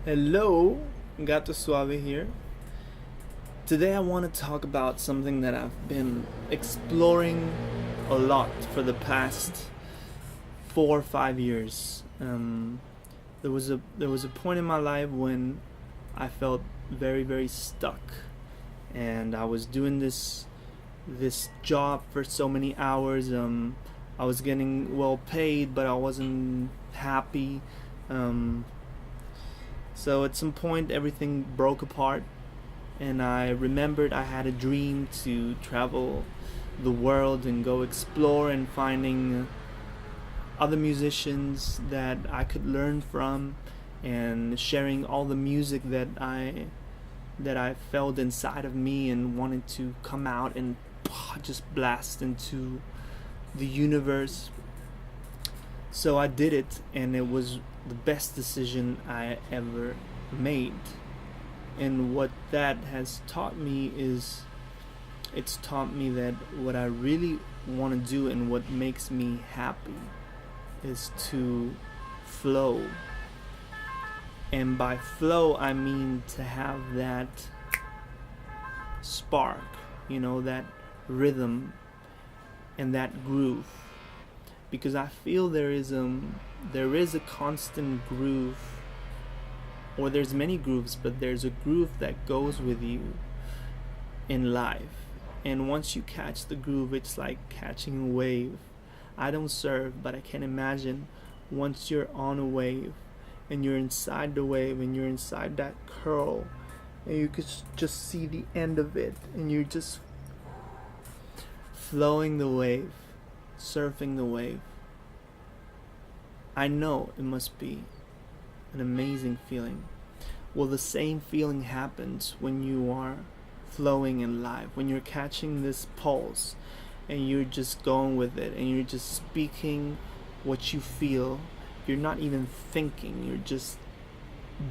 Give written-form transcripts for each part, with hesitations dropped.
Hello, Gato Suave here. Today I want to talk about something that I've been exploring a lot for the past 4 or 5 years. There was a point in my life when I felt very stuck, and I was doing this job for so many hours. I was getting well paid, but I wasn't happy. Um, so at some point, everything broke apart, and I remembered I had a dream to travel the world and go explore and finding other musicians that I could learn from, and sharing all the music that I felt inside of me and wanted to come out and just blast into the universe. So I did it, and it was the best decision I ever made. And what that has taught me is it's taught me that what I really want to do and what makes me happy is to flow. And by flow, I mean to have that spark, that rhythm and that groove. Because I feel there is a constant groove, or there's many grooves, but there's a groove that goes with you in life. And once you catch the groove, it's like catching a wave. I don't surf, but I can imagine once you're on a wave and you're inside the wave and you're inside that curl and you could just see the end of it and you're just flowing the wave, surfing the wave. I know it must be an amazing feeling. Well, the same feeling happens when you are flowing in life, when you're catching this pulse and you're just going with it and you're just speaking what you feel. You're not even thinking, you're just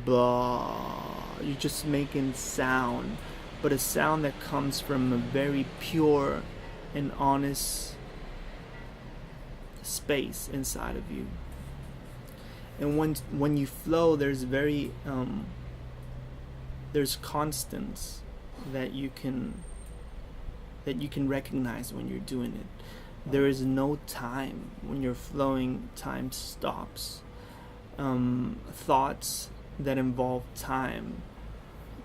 blah. You're just making sound, but a sound that comes from a very pure and honest space inside of you. And when you flow, there's constants that you can recognize when you're doing it. There is no time when you're flowing. Time stops. Thoughts that involve time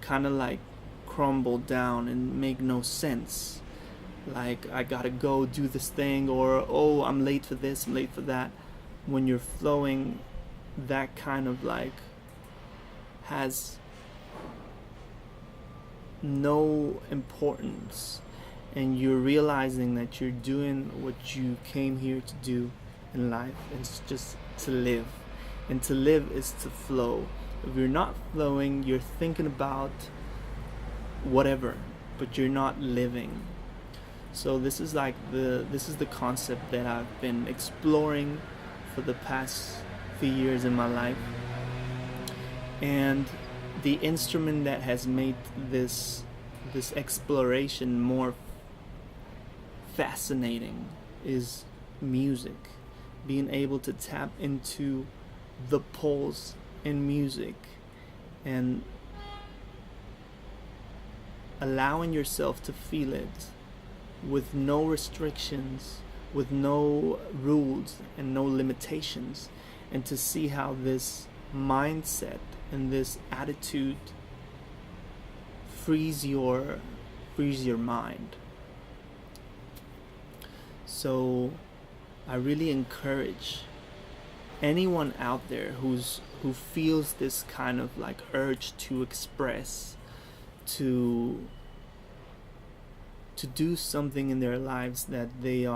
kind of like crumble down and make no sense. Like, I gotta go do this thing, or oh, I'm late for this, I'm late for that. When you're flowing, that kind of like has no importance, and you're realizing that you're doing what you came here to do in life. It's just to live, and to live is to flow. If you're not flowing, you're thinking about whatever, but you're not living. So this is the concept that I've been exploring for the past few years in my life. And the instrument that has made this exploration more fascinating is music. Being able to tap into the pulse in music and allowing yourself to feel it with no restrictions, with no rules and no limitations, and to see how this mindset and this attitude frees your mind. So I really encourage anyone out there who feels this kind of like urge to express, to do something in their lives that they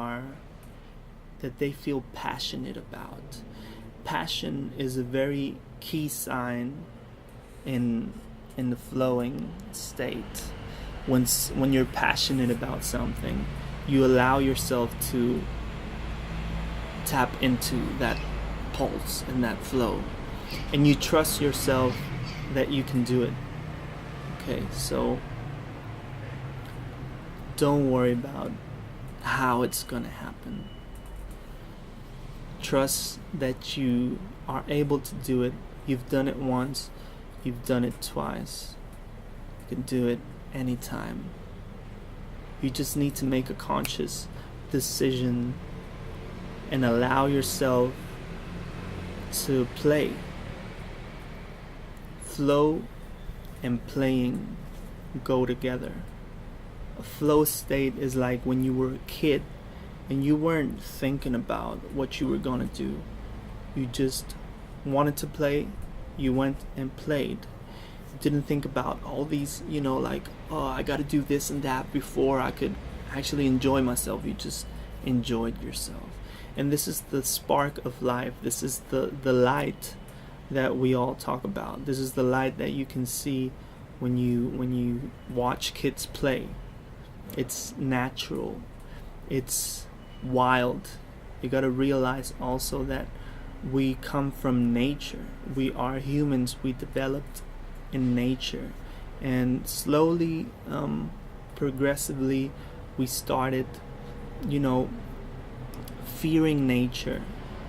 feel passionate about. Passion is a very key sign in the flowing state. When you're passionate about something, you allow yourself to tap into that pulse and that flow, and you trust yourself that you can do it. Okay, so don't worry about how it's gonna happen. Trust that you are able to do it. You've done it once. You've done it twice. You can do it anytime. You just need to make a conscious decision and allow yourself to play. Flow and playing go together. A flow state is like when you were a kid and you weren't thinking about what you were gonna do. You just wanted to play, you went and played. You didn't think about all these, like, oh, I gotta do this and that before I could actually enjoy myself. You just enjoyed yourself. And this is the spark of life. This is the light that we all talk about. This is the light that you can see when you watch kids play. It's natural. It's wild. You got to realize also that we come from nature. We are humans. We developed in nature, and slowly, progressively, we started, fearing nature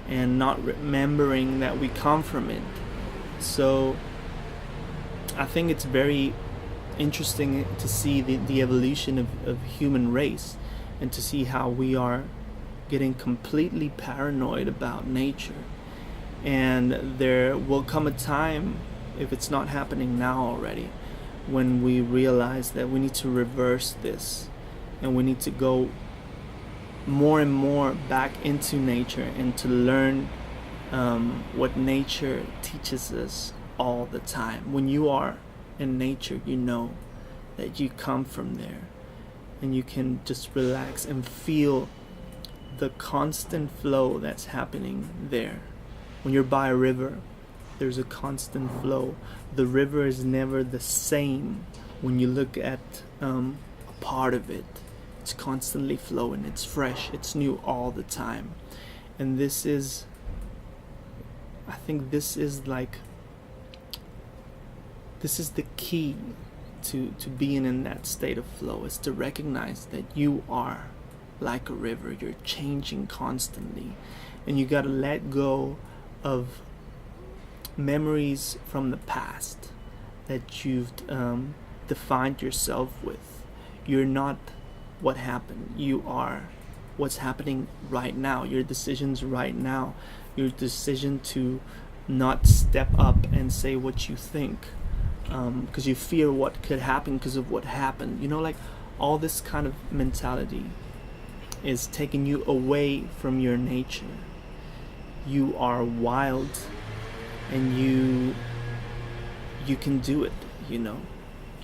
and not remembering that we come from it. So I think it's very interesting to see the evolution of human race, and to see how we are getting completely paranoid about nature. And there will come a time, if it's not happening now already, when we realize that we need to reverse this, and we need to go more and more back into nature and to learn what nature teaches us all the time. When you are in nature, you know that you come from there, and you can just relax and feel the constant flow that's happening there. When you're by a river, there's a constant flow. The river is never the same when you look at a part of it. It's constantly flowing, it's fresh, it's new all the time. And I think this is the key to being in that state of flow, is to recognize that you are like a river. You're changing constantly, and you gotta let go of memories from the past that you've defined yourself with. You're not what happened. You are what's happening right now. Your decisions right now. Your decision to not step up and say what you think, because you fear what could happen because of what happened. Like all this kind of mentality is taking you away from your nature. You are wild, and you can do it.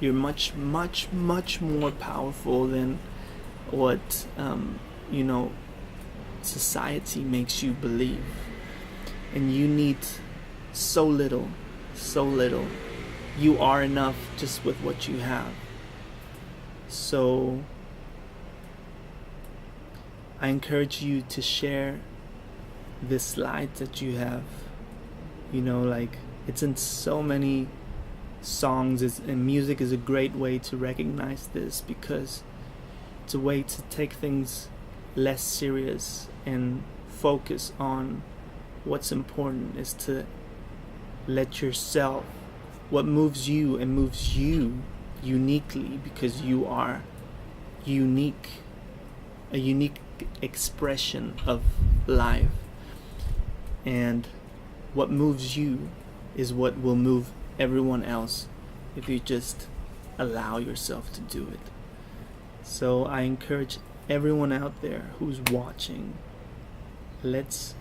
You're much, much, much more powerful than what society makes you believe. And you need so little. You are enough just with what you have. So I encourage you to share this light that you have. It's in so many songs, and music is a great way to recognize this, because it's a way to take things less serious and focus on what's important, is to let yourself, what moves you and moves you uniquely, because you are unique, a unique expression of life. And what moves you is what will move everyone else if you just allow yourself to do it. So I encourage everyone out there who's watching, let's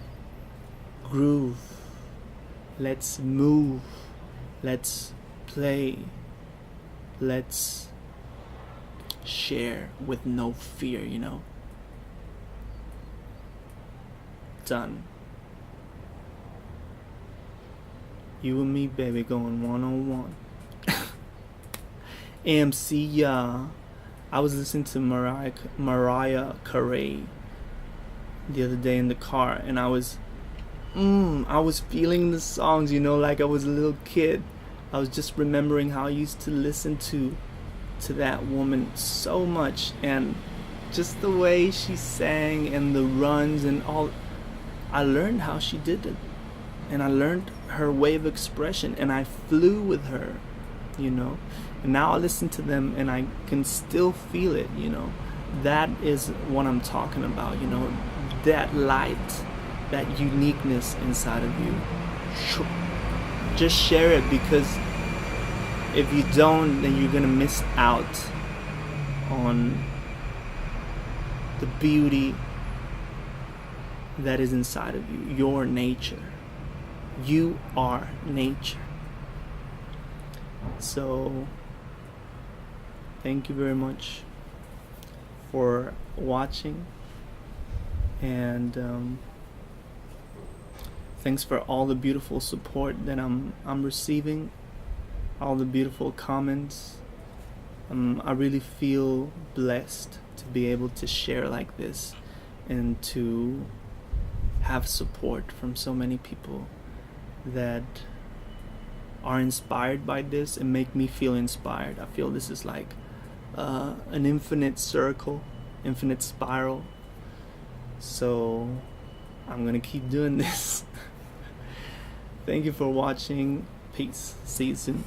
groove, let's move, let's play, let's share with no fear. Done. You and me, baby, going one-on-one. AMC, I was listening to Mariah Carey the other day in the car, and I was feeling the songs, like I was a little kid. I was just remembering how I used to listen to that woman so much, and just the way she sang and the runs and all. I learned how she did it, and I learned her way of expression, and I flew with her, you know. And now I listen to them and I can still feel it, you know. That is what I'm talking about, you know. That light, that uniqueness inside of you. Just share it, because if you don't, then you're gonna miss out on the beauty that is inside of you, your nature. You are nature. So thank you very much for watching, and thanks for all the beautiful support that I'm receiving, all the beautiful comments. I really feel blessed to be able to share like this and to have support from so many people that are inspired by this and make me feel inspired. I feel this is like an infinite circle, infinite spiral. So I'm gonna keep doing this. Thank you for watching. Peace. See you soon.